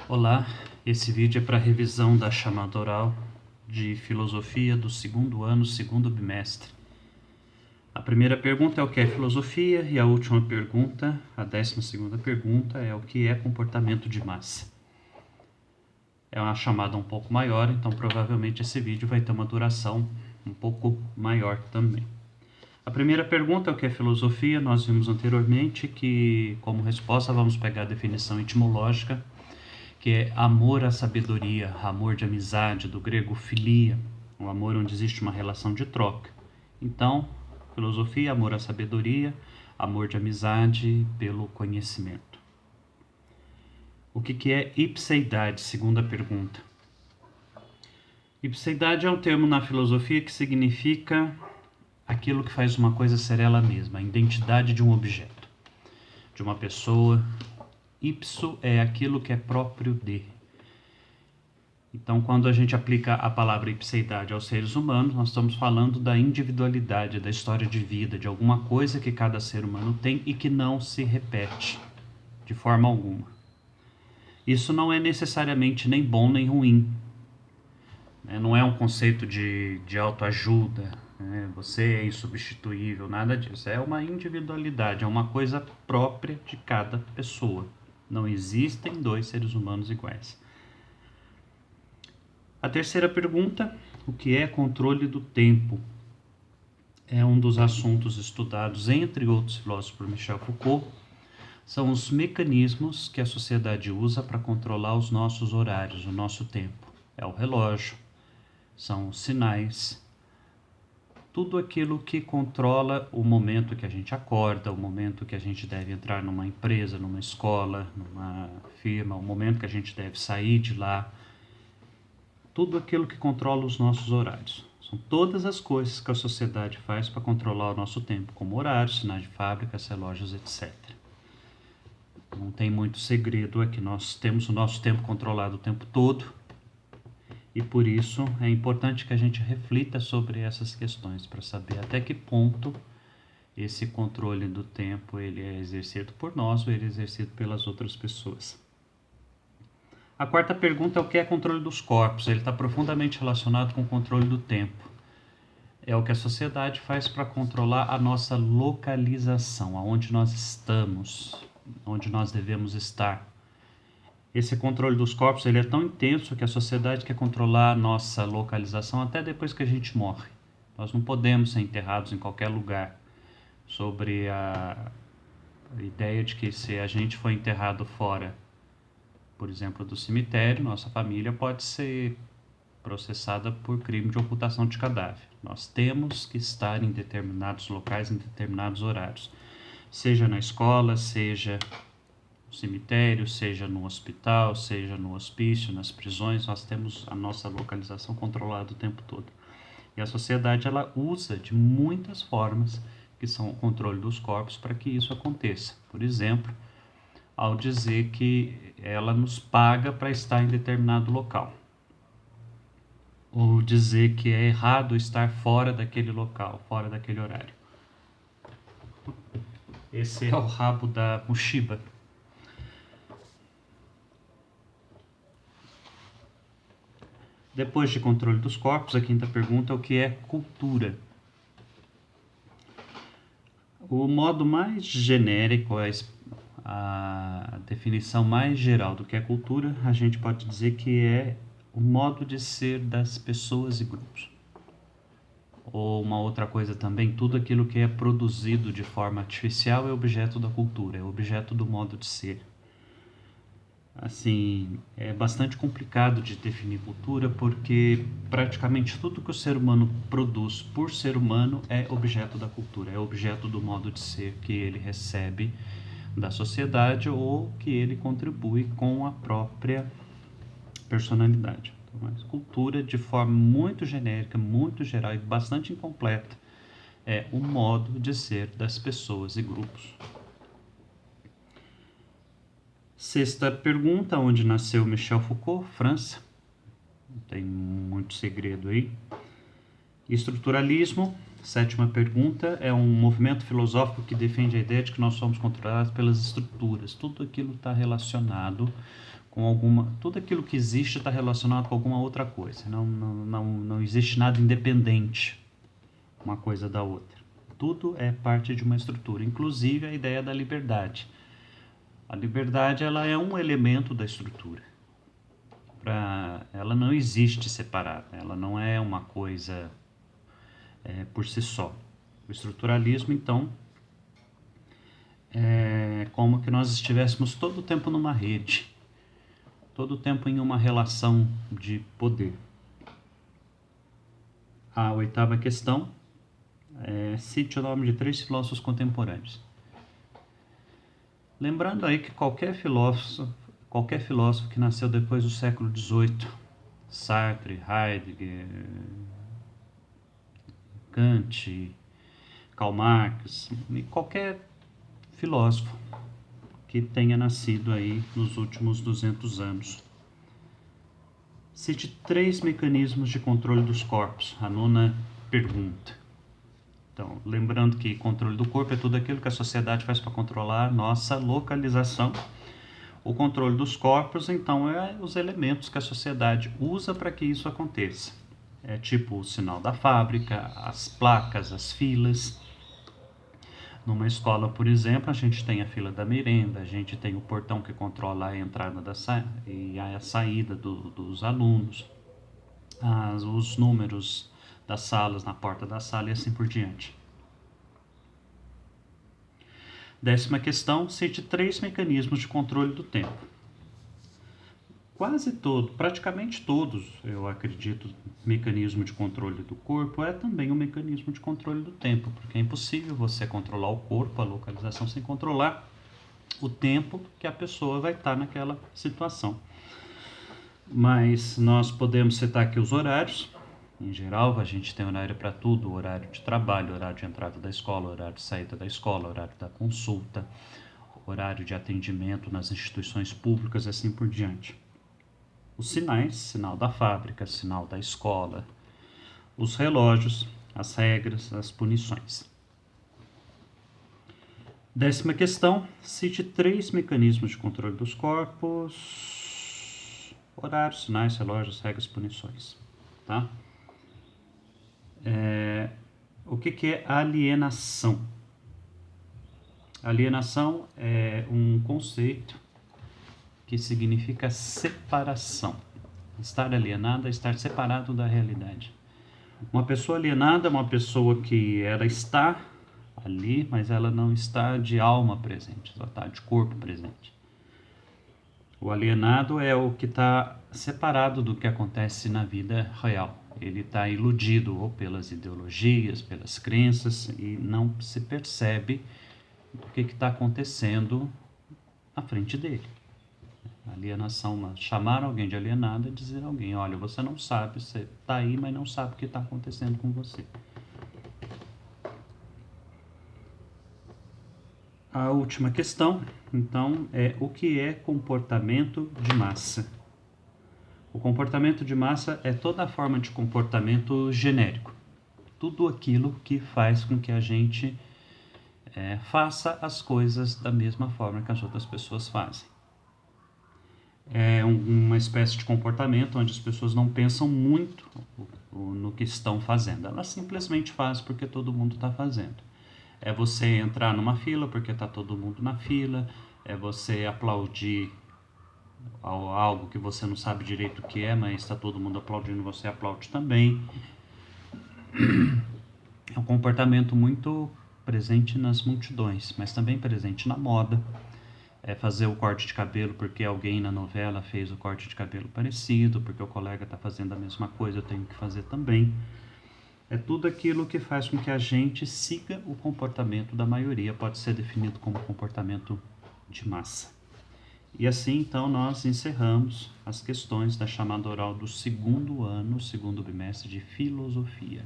Olá, esse vídeo é para revisão da chamada oral de filosofia do segundo ano, segundo bimestre. A primeira pergunta é o que é filosofia e a última pergunta, a 12ª pergunta, é o que é comportamento de massa. É uma chamada um pouco maior, então provavelmente esse vídeo vai ter uma duração um pouco maior também. A primeira pergunta é o que é filosofia. Nós vimos anteriormente que, como resposta, vamos pegar a definição etimológica, que é amor à sabedoria, amor de amizade, do grego filia, o amor onde existe uma relação de troca. Então, filosofia, amor à sabedoria, amor de amizade pelo conhecimento. O que é ipseidade, segunda pergunta? Ipseidade é um termo na filosofia que significa aquilo que faz uma coisa ser ela mesma, a identidade de um objeto, de uma pessoa. Ipso é aquilo que é próprio de. Então, quando a gente aplica a palavra ipseidade aos seres humanos, nós estamos falando da individualidade, da história de vida, de alguma coisa que cada ser humano tem e que não se repete de forma alguma. Isso não é necessariamente nem bom nem ruim. Não é um conceito de autoajuda, você é insubstituível, nada disso. É uma individualidade, é uma coisa própria de cada pessoa. Não existem dois seres humanos iguais. A terceira pergunta, o que é controle do tempo? É um dos assuntos estudados, entre outros filósofos, por Michel Foucault. São os mecanismos que a sociedade usa para controlar os nossos horários, o nosso tempo. É o relógio, são os sinais, tudo aquilo que controla o momento que a gente acorda, o momento que a gente deve entrar numa empresa, numa escola, numa firma, o momento que a gente deve sair de lá. Tudo aquilo que controla os nossos horários. São todas as coisas que a sociedade faz para controlar o nosso tempo, como horários, sinais de fábrica, relógios, etc. Não tem muito segredo, é que nós temos o nosso tempo controlado o tempo todo e por isso é importante que a gente reflita sobre essas questões para saber até que ponto esse controle do tempo ele é exercido por nós ou ele é exercido pelas outras pessoas. A quarta pergunta é o que é controle dos corpos. Ele está profundamente relacionado com o controle do tempo. É o que a sociedade faz para controlar a nossa localização, aonde nós estamos, onde nós devemos estar. Esse controle dos corpos ele é tão intenso que a sociedade quer controlar a nossa localização até depois que a gente morre. Nós não podemos ser enterrados em qualquer lugar. Sobre a ideia de que se a gente for enterrado fora, por exemplo, do cemitério, nossa família pode ser processada por crime de ocultação de cadáver. Nós temos que estar em determinados locais, em determinados horários. Seja na escola, seja no cemitério, seja no hospital, seja no hospício, nas prisões, nós temos a nossa localização controlada o tempo todo. E a sociedade ela usa de muitas formas, que são o controle dos corpos, para que isso aconteça. Por exemplo, ao dizer que ela nos paga para estar em determinado local, ou dizer que é errado estar fora daquele local, fora daquele horário. Esse é o rabo da mochiba. Depois de controle dos corpos, a quinta pergunta é o que é cultura. O modo mais genérico, a definição mais geral do que é cultura, a gente pode dizer que é o modo de ser das pessoas e grupos. Ou uma outra coisa também, tudo aquilo que é produzido de forma artificial é objeto da cultura, é objeto do modo de ser. Assim, é bastante complicado de definir cultura porque praticamente tudo que o ser humano produz por ser humano é objeto da cultura, é objeto do modo de ser que ele recebe da sociedade ou que ele contribui com a própria personalidade. Então, mas cultura, de forma muito genérica, muito geral e bastante incompleta, é o modo de ser das pessoas e grupos. Sexta pergunta, onde nasceu Michel Foucault? França. Não tem muito segredo aí. Estruturalismo. Sétima pergunta, é um movimento filosófico que defende a ideia de que nós somos controlados pelas estruturas. Tudo aquilo está relacionado tudo aquilo que existe está relacionado com alguma outra coisa. Não existe nada independente uma coisa da outra. Tudo é parte de uma estrutura, inclusive a ideia da liberdade. A liberdade, ela é um elemento da estrutura. Ela não existe separada, ela não é uma coisa por si só. O estruturalismo, então, é como que nós estivéssemos todo o tempo numa rede, todo o tempo em uma relação de poder. A 8ª questão cite o nome de 3 filósofos contemporâneos. Lembrando aí que qualquer filósofo que nasceu depois do século XVIII, Sartre, Heidegger, Kant, Karl Marx, qualquer filósofo que tenha nascido aí nos últimos 200 anos. Cite 3 mecanismos de controle dos corpos. A 9ª pergunta. Então, lembrando que controle do corpo é tudo aquilo que a sociedade faz para controlar a nossa localização. O controle dos corpos, então, é os elementos que a sociedade usa para que isso aconteça. É tipo o sinal da fábrica, as placas, as filas. Numa escola, por exemplo, a gente tem a fila da merenda, a gente tem o portão que controla a entrada e a saída dos alunos, os números das salas na porta da sala e assim por diante. 10ª questão, cite 3 mecanismos de controle do tempo. Praticamente todos, eu acredito, mecanismo de controle do corpo é também um mecanismo de controle do tempo, porque é impossível você controlar o corpo, a localização, sem controlar o tempo que a pessoa vai estar naquela situação. Mas nós podemos citar aqui os horários. Em geral, a gente tem horário para tudo: horário de trabalho, horário de entrada da escola, horário de saída da escola, horário da consulta, horário de atendimento nas instituições públicas e assim por diante. Os sinais, sinal da fábrica, sinal da escola, os relógios, as regras, as punições. 10ª questão, cite 3 mecanismos de controle dos corpos: horários, sinais, relógios, regras, punições. Tá? O que é alienação? Alienação é um conceito que significa separação. Estar alienado é estar separado da realidade. Uma pessoa alienada é uma pessoa que ela está ali, mas ela não está de alma presente, ela está de corpo presente. O alienado é o que está separado do que acontece na vida real. Ele está iludido ou pelas ideologias, pelas crenças, e não se percebe o que está acontecendo à frente dele. Alienação, chamar alguém de alienado é dizer a alguém: olha, você não sabe, você está aí, mas não sabe o que está acontecendo com você. A última questão, então, é o que é comportamento de massa? O comportamento de massa é toda a forma de comportamento genérico. Tudo aquilo que faz com que a gente faça as coisas da mesma forma que as outras pessoas fazem. É uma espécie de comportamento onde as pessoas não pensam muito no que estão fazendo. Elas simplesmente fazem porque todo mundo está fazendo. É você entrar numa fila porque está todo mundo na fila. É você aplaudir algo que você não sabe direito o que é, mas está todo mundo aplaudindo, você aplaude também. É um comportamento muito presente nas multidões, mas também presente na moda. É fazer o corte de cabelo porque alguém na novela fez o corte de cabelo parecido, porque o colega está fazendo a mesma coisa, eu tenho que fazer também. É tudo aquilo que faz com que a gente siga o comportamento da maioria, pode ser definido como comportamento de massa. E assim, então, nós encerramos as questões da chamada oral do 2º ano, 2º bimestre de filosofia.